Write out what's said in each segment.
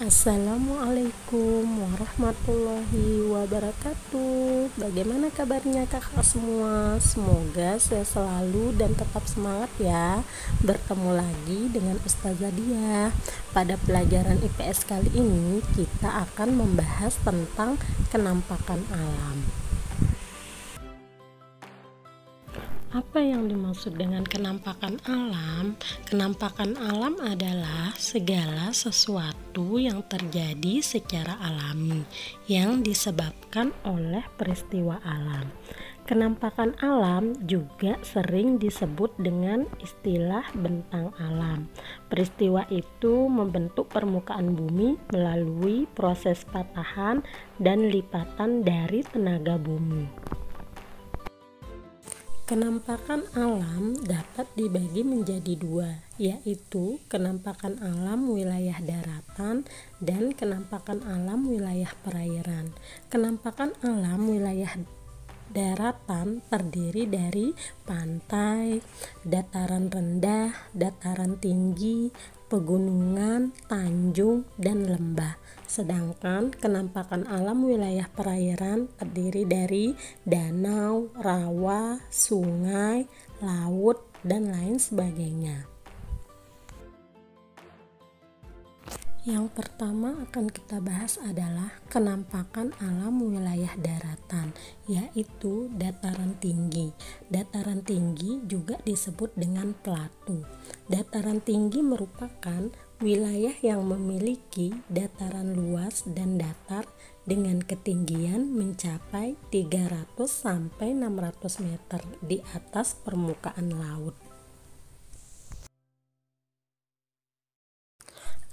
Assalamualaikum warahmatullahi wabarakatuh. Bagaimana kabarnya kakak semua? Semoga sehat selalu dan tetap semangat ya. Bertemu lagi dengan Ustazah Dia. Pada pelajaran IPS kali ini kita akan membahas tentang kenampakan alam. Apa yang dimaksud dengan kenampakan alam? Kenampakan alam adalah segala sesuatu yang terjadi secara alami yang disebabkan oleh peristiwa alam. Kenampakan alam juga sering disebut dengan istilah bentang alam. Peristiwa itu membentuk permukaan bumi melalui proses patahan dan lipatan dari tenaga bumi. Kenampakan alam dapat dibagi menjadi dua, yaitu kenampakan alam wilayah daratan dan kenampakan alam wilayah perairan. Kenampakan alam wilayah daratan terdiri dari pantai, dataran rendah, dataran tinggi, pegunungan, tanjung, dan lembah. Sedangkan kenampakan alam wilayah perairan terdiri dari danau, rawa, sungai, laut, dan lain sebagainya. Yang pertama akan kita bahas adalah kenampakan alam wilayah daratan, yaitu dataran tinggi. Dataran tinggi juga disebut dengan plato. Dataran tinggi merupakan wilayah yang memiliki dataran luas dan datar dengan ketinggian mencapai 300 sampai 600 meter di atas permukaan laut.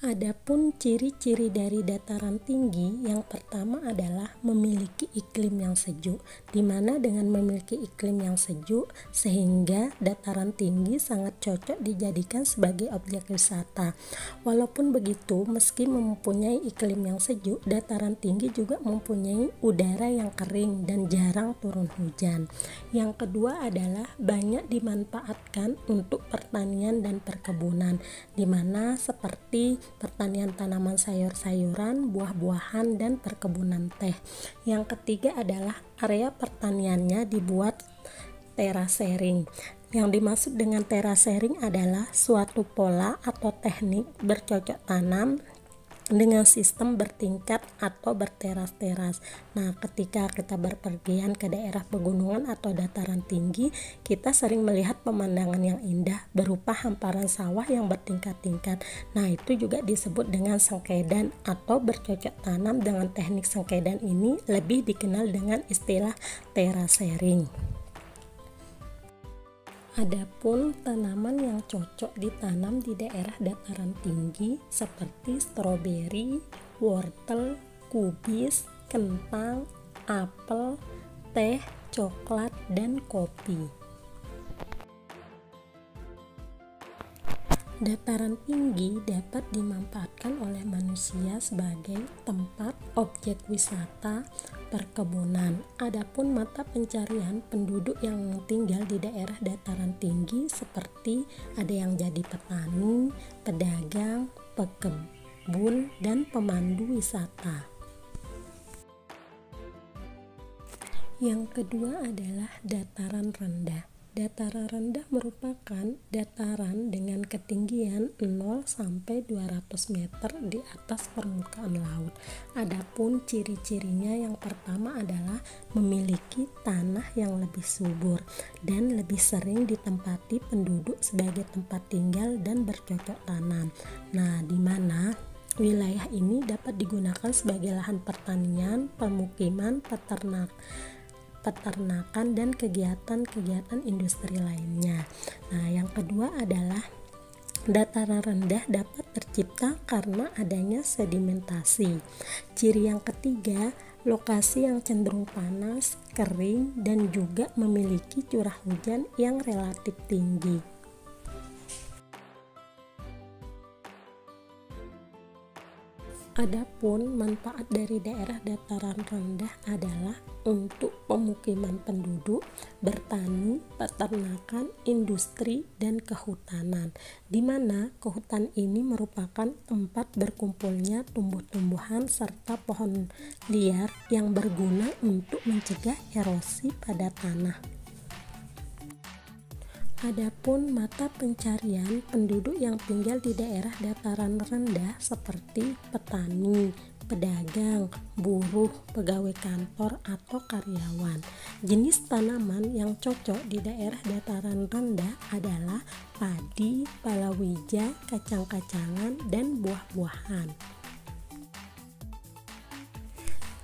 Adapun ciri-ciri dari dataran tinggi, yang pertama adalah memiliki iklim yang sejuk, di mana dengan memiliki iklim yang sejuk sehingga dataran tinggi sangat cocok dijadikan sebagai objek wisata. Walaupun begitu, meski mempunyai iklim yang sejuk, dataran tinggi juga mempunyai udara yang kering dan jarang turun hujan. Yang kedua adalah banyak dimanfaatkan untuk pertanian dan perkebunan, di mana seperti pertanian tanaman sayur-sayuran, buah-buahan, dan perkebunan teh. Yang ketiga adalah area pertaniannya dibuat terasering. Yang dimaksud dengan terasering adalah suatu pola atau teknik bercocok tanam dengan sistem bertingkat atau berteras-teras. Nah, ketika kita berpergian ke daerah pegunungan atau dataran tinggi, kita sering melihat pemandangan yang indah berupa hamparan sawah yang bertingkat-tingkat. Nah, itu juga disebut dengan sengkedan atau bercocok tanam. Dengan teknik sengkedan ini lebih dikenal dengan istilah terasering. Adapun tanaman yang cocok ditanam di daerah dataran tinggi seperti stroberi, wortel, kubis, kentang, apel, teh, coklat, dan kopi. Dataran tinggi dapat dimanfaatkan oleh manusia sebagai tempat objek wisata, perkebunan. Adapun mata pencarian penduduk yang tinggal di daerah dataran tinggi seperti ada yang jadi petani, pedagang, pekebun, dan pemandu wisata. Yang kedua adalah dataran rendah. Dataran rendah merupakan dataran dengan ketinggian 0 sampai 200 meter di atas permukaan laut. Adapun ciri-cirinya, yang pertama adalah memiliki tanah yang lebih subur dan lebih sering ditempati penduduk sebagai tempat tinggal dan bercocok tanam. Nah, di mana wilayah ini dapat digunakan sebagai lahan pertanian, pemukiman, peternakan, dan kegiatan-kegiatan industri lainnya. Nah, yang kedua adalah dataran rendah dapat tercipta karena adanya sedimentasi. Ciri yang ketiga, lokasi yang cenderung panas, kering, dan juga memiliki curah hujan yang relatif tinggi. Adapun manfaat dari daerah dataran rendah adalah untuk pemukiman penduduk, bertani, peternakan, industri, dan kehutanan, di mana kehutan ini merupakan tempat berkumpulnya tumbuh-tumbuhan serta pohon liar yang berguna untuk mencegah erosi pada tanah. Adapun mata pencarian penduduk yang tinggal di daerah dataran rendah seperti petani, pedagang, buruh, pegawai kantor, atau karyawan. Jenis tanaman yang cocok di daerah dataran rendah adalah padi, palawija, kacang-kacangan, dan buah-buahan.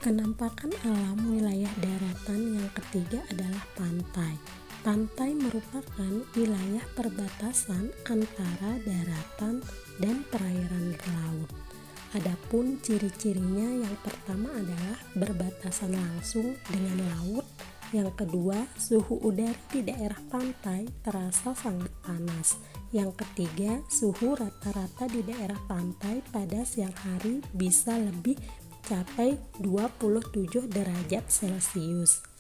Kenampakan alam wilayah daratan yang ketiga adalah pantai. Pantai merupakan wilayah perbatasan antara daratan dan perairan laut. Adapun ciri-cirinya yang pertama adalah berbatasan langsung dengan laut. Yang kedua, suhu udara di daerah pantai terasa sangat panas. Yang ketiga, suhu rata-rata di daerah pantai pada siang hari bisa lebih mencapai 27 derajat Celcius.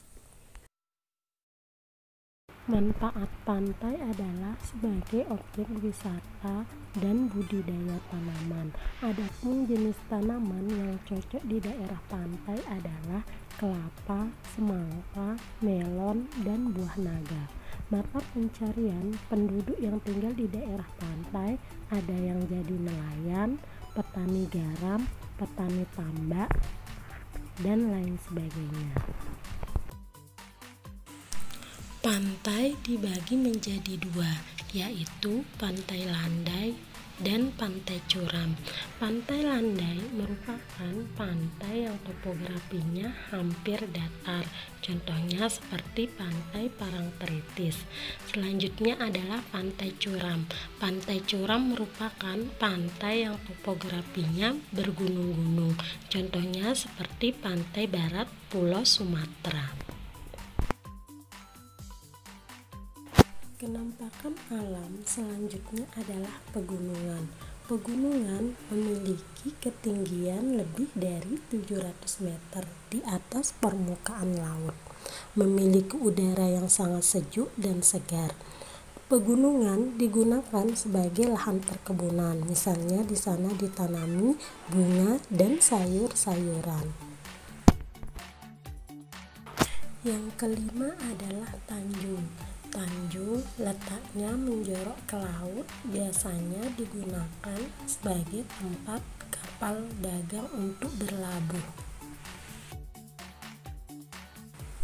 Manfaat pantai adalah sebagai objek wisata dan budidaya tanaman. Adapun jenis tanaman yang cocok di daerah pantai adalah kelapa, semangka, melon, dan buah naga. Mata pencarian penduduk yang tinggal di daerah pantai ada yang jadi nelayan, petani garam, petani tambak, dan lain sebagainya. Pantai dibagi menjadi dua, yaitu pantai landai dan pantai curam. Pantai landai merupakan pantai yang topografinya hampir datar, contohnya seperti pantai Parangtritis. Selanjutnya adalah pantai curam. Pantai curam merupakan pantai yang topografinya bergunung-gunung, contohnya seperti pantai barat Pulau Sumatera. Kenampakan alam selanjutnya adalah pegunungan. Pegunungan memiliki ketinggian lebih dari 700 meter di atas permukaan laut, memiliki udara yang sangat sejuk dan segar. Pegunungan digunakan sebagai lahan perkebunan, misalnya di sana ditanami bunga dan sayur-sayuran. Yang kelima adalah tanjung. Tanjung letaknya menjorok ke laut, biasanya digunakan sebagai tempat kapal dagang untuk berlabuh.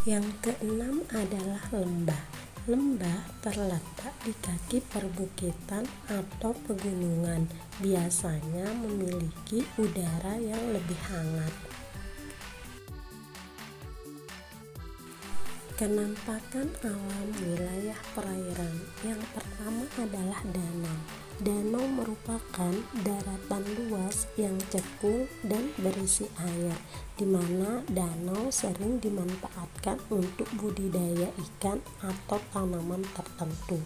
Yang keenam adalah lembah. Lembah terletak di kaki perbukitan atau pegunungan, biasanya memiliki udara yang lebih hangat. Kenampakan alam wilayah perairan yang pertama adalah danau. Danau merupakan daratan luas yang cekung dan berisi air, di mana danau sering dimanfaatkan untuk budidaya ikan atau tanaman tertentu,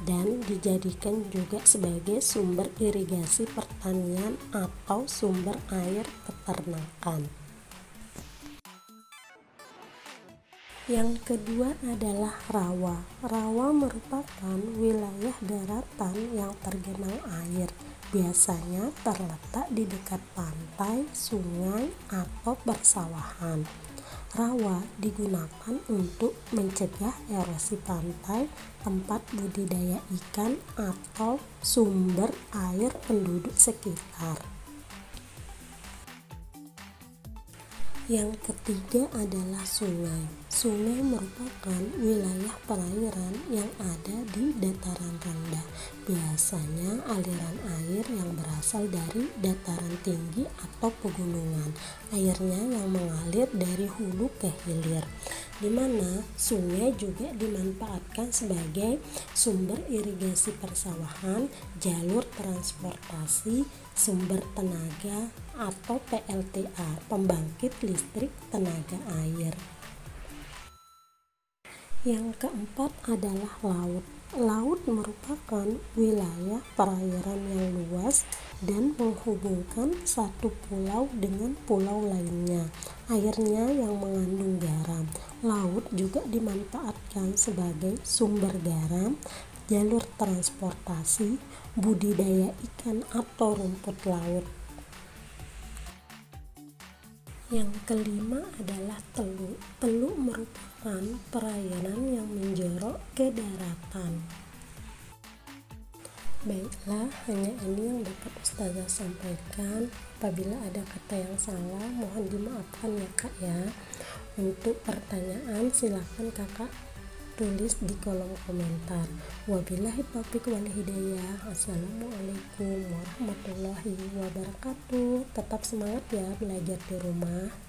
dan dijadikan juga sebagai sumber irigasi pertanian atau sumber air peternakan. Yang kedua adalah rawa. Rawa merupakan wilayah daratan yang tergenang air, biasanya terletak di dekat pantai, sungai, atau persawahan. Rawa digunakan untuk mencegah erosi pantai, tempat budidaya ikan, atau sumber air penduduk sekitar. Yang ketiga adalah sungai. Sungai merupakan wilayah perairan yang ada di dataran rendah. Biasanya aliran air yang berasal dari dataran tinggi atau pegunungan. Airnya yang mengalir dari hulu ke hilir, di mana sungai juga dimanfaatkan sebagai sumber irigasi persawahan, jalur transportasi, sumber tenaga atau PLTA, pembangkit listrik tenaga air. Yang keempat adalah laut. Laut merupakan wilayah perairan yang luas dan menghubungkan satu pulau dengan pulau lainnya. Airnya yang mengandung garam. Laut juga dimanfaatkan sebagai sumber garam, jalur transportasi, budidaya ikan atau rumput laut. Yang kelima adalah teluk. Teluk merupakan perairan yang menjorok ke daratan. Baiklah, hanya ini yang dapat Ustazah sampaikan. Apabila ada kata yang salah, mohon dimaafkan ya Kak ya. Untuk pertanyaan silakan Kakak tulis di kolom komentar. Wabillahi taufiq wal hidayah. Assalamualaikum warahmatullahi wabarakatuh. Tetap semangat ya belajar di rumah.